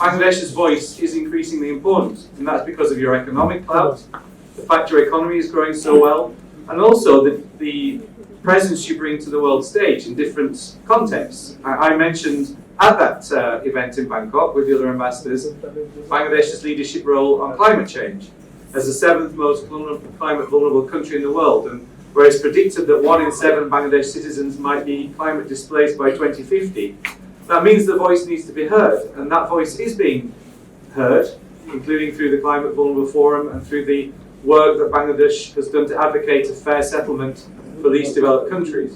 Bangladesh's voice is increasingly important, and that's because of your economic clout, the fact your economy is growing so well, and also the presence you bring to the world stage in different contexts. I mentioned at that event in Bangkok with the other ambassadors, Bangladesh's leadership role on climate change as the 7th most climate vulnerable country in the world, and where it's predicted that 1 in 7 Bangladesh citizens might be climate displaced by 2050. That means the voice needs to be heard, and that voice is being heard, including through the Climate Vulnerable Forum and through the work that Bangladesh has done to advocate a fair settlement for least developed countries.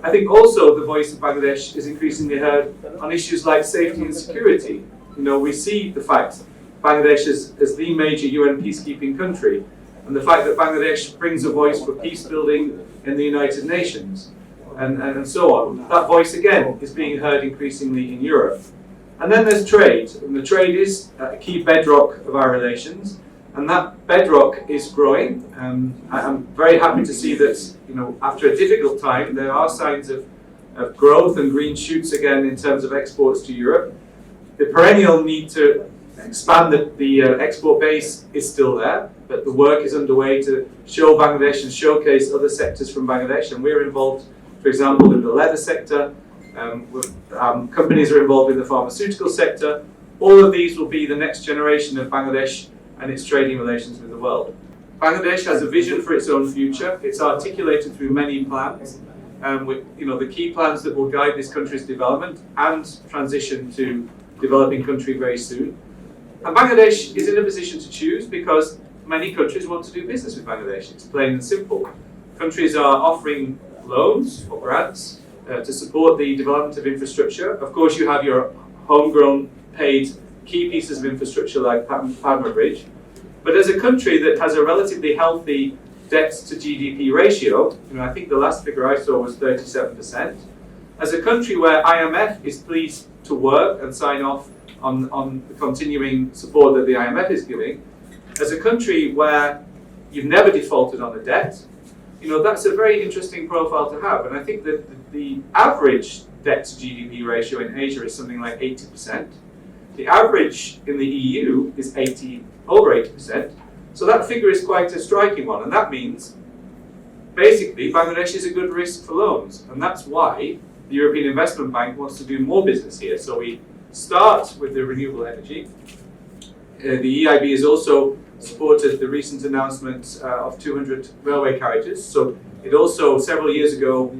I think also the voice of Bangladesh is increasingly heard on issues like safety and security. We see the fact Bangladesh is the major UN peacekeeping country, and the fact that Bangladesh brings a voice for peace building in the United Nations, and so on. That voice again is being heard increasingly in Europe. And then there's trade, and the trade is a key bedrock of our relations, and that bedrock is growing. I'm very happy to see that, after a difficult time, there are signs of growth and green shoots again in terms of exports to Europe. The perennial need to expand the export base is still there, but the work is underway to show Bangladesh and showcase other sectors from Bangladesh, and we're involved, for example, in the leather sector. Companies are involved in the pharmaceutical sector. All of these will be the next generation of Bangladesh and its trading relations with the world. Bangladesh has a vision for its own future. It's articulated through many plans, with the key plans that will guide this country's development and transition to developing country very soon. And Bangladesh is in a position to choose because many countries want to do business with Bangladesh. It's plain and simple. Countries are offering loans or grants to support the development of infrastructure. Of course, you have your homegrown paid key pieces of infrastructure like Padma Bridge. But as a country that has a relatively healthy debt to GDP ratio, I think the last figure I saw was 37%. As a country where IMF is pleased to work and sign off on the continuing support that the IMF is giving, as a country where you've never defaulted on a debt, that's a very interesting profile to have. And I think that the average debt to GDP ratio in Asia is something like 80%. The average in the EU is over 80%. So that figure is quite a striking one. And that means, basically, Bangladesh is a good risk for loans. And that's why the European Investment Bank wants to do more business here. So we start with the renewable energy. The EIB has also supported the recent announcement of 200 railway carriages. So it also, several years ago,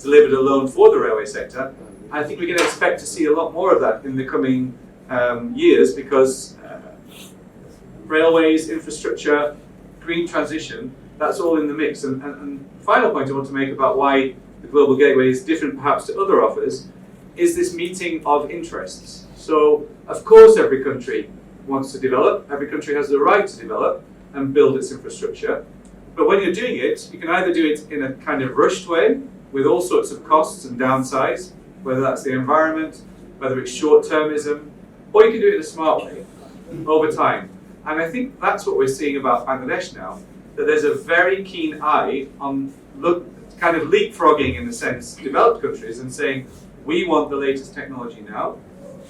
delivered a loan for the railway sector. I think we can expect to see a lot more of that in the coming years because railways, infrastructure, green transition, that's all in the mix. And final point I want to make about why the Global Gateway is different perhaps to other offers is this meeting of interests. So, of course, every country wants to develop, every country has the right to develop and build its infrastructure. But when you're doing it, you can either do it in a kind of rushed way with all sorts of costs and downsides, whether that's the environment, whether it's short-termism, or you can do it in a smart way over time. And I think that's what we're seeing about Bangladesh now, that there's a very keen eye on kind of leapfrogging, in a sense, developed countries and saying, we want the latest technology now,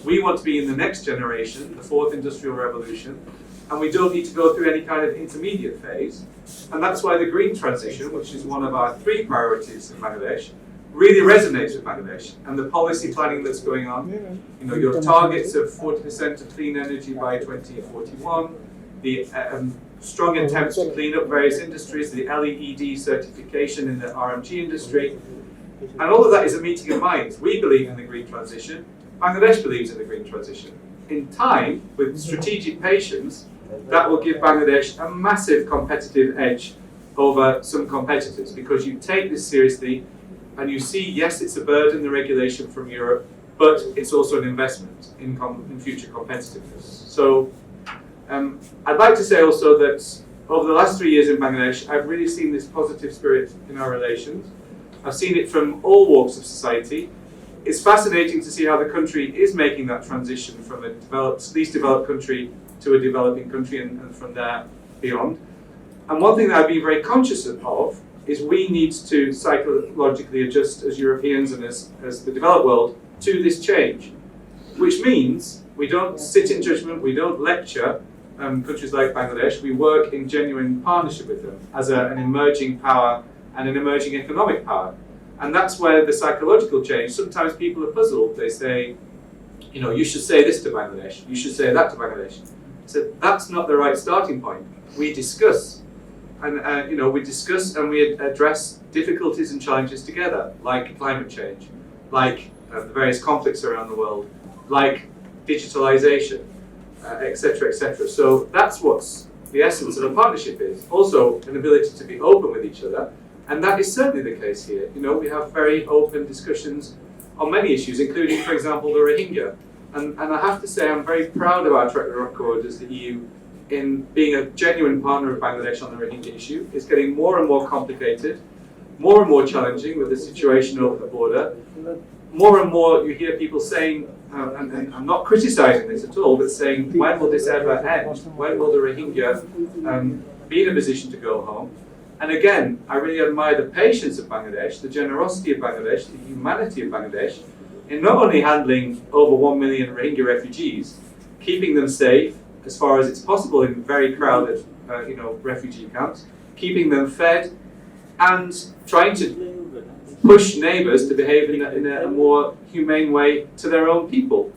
we want to be in the next generation, the fourth industrial revolution, and we don't need to go through any kind of intermediate phase. And that's why the green transition, which is one of our 3 priorities in Bangladesh, really resonates with Bangladesh. And the policy planning that's going on, your targets of 40% of clean energy by 2041, the strong attempts to clean up various industries, the LEED certification in the RMG industry, and all of that is a meeting of minds. We believe in the green transition. Bangladesh believes in the green transition. In time, with strategic patience, that will give Bangladesh a massive competitive edge over some competitors, because you take this seriously and you see, yes, it's a burden, the regulation from Europe, but it's also an investment in future competitiveness. So I'd like to say also that over the last 3 years in Bangladesh, I've really seen this positive spirit in our relations. I've seen it from all walks of society. It's fascinating to see how the country is making that transition from a least developed country to a developing country and from there beyond. And one thing that I've been very conscious of is we need to psychologically adjust as Europeans and as the developed world to this change, which means We don't sit in judgment, we don't lecture countries like Bangladesh. We work in genuine partnership with them as an emerging power and an emerging economic power. And that's where the psychological change, sometimes people are puzzled. They say, you should say this to Bangladesh, you should say that to Bangladesh. So that's not the right starting point. We discuss, and we discuss and we address difficulties and challenges together, like climate change, like the various conflicts around the world, like digitalization, etc., etc. So that's what's the essence of a partnership is. Also, an ability to be open with each other, and that is certainly the case here. We have very open discussions on many issues, including, for example, the Rohingya. And I have to say, I'm very proud of our track record as the EU in being a genuine partner of Bangladesh on the Rohingya issue. It's getting more and more complicated, more and more challenging with the situation over the border. More and more you hear people saying, and I'm not criticising this at all, but saying, when will this ever end? When will the Rohingya be in a position to go home? And again, I really admire the patience of Bangladesh, the generosity of Bangladesh, the humanity of Bangladesh, in not only handling over 1 million Rohingya refugees, keeping them safe as far as it's possible in very crowded refugee camps, keeping them fed, and trying to push neighbours to behave in a more humane way to their own people.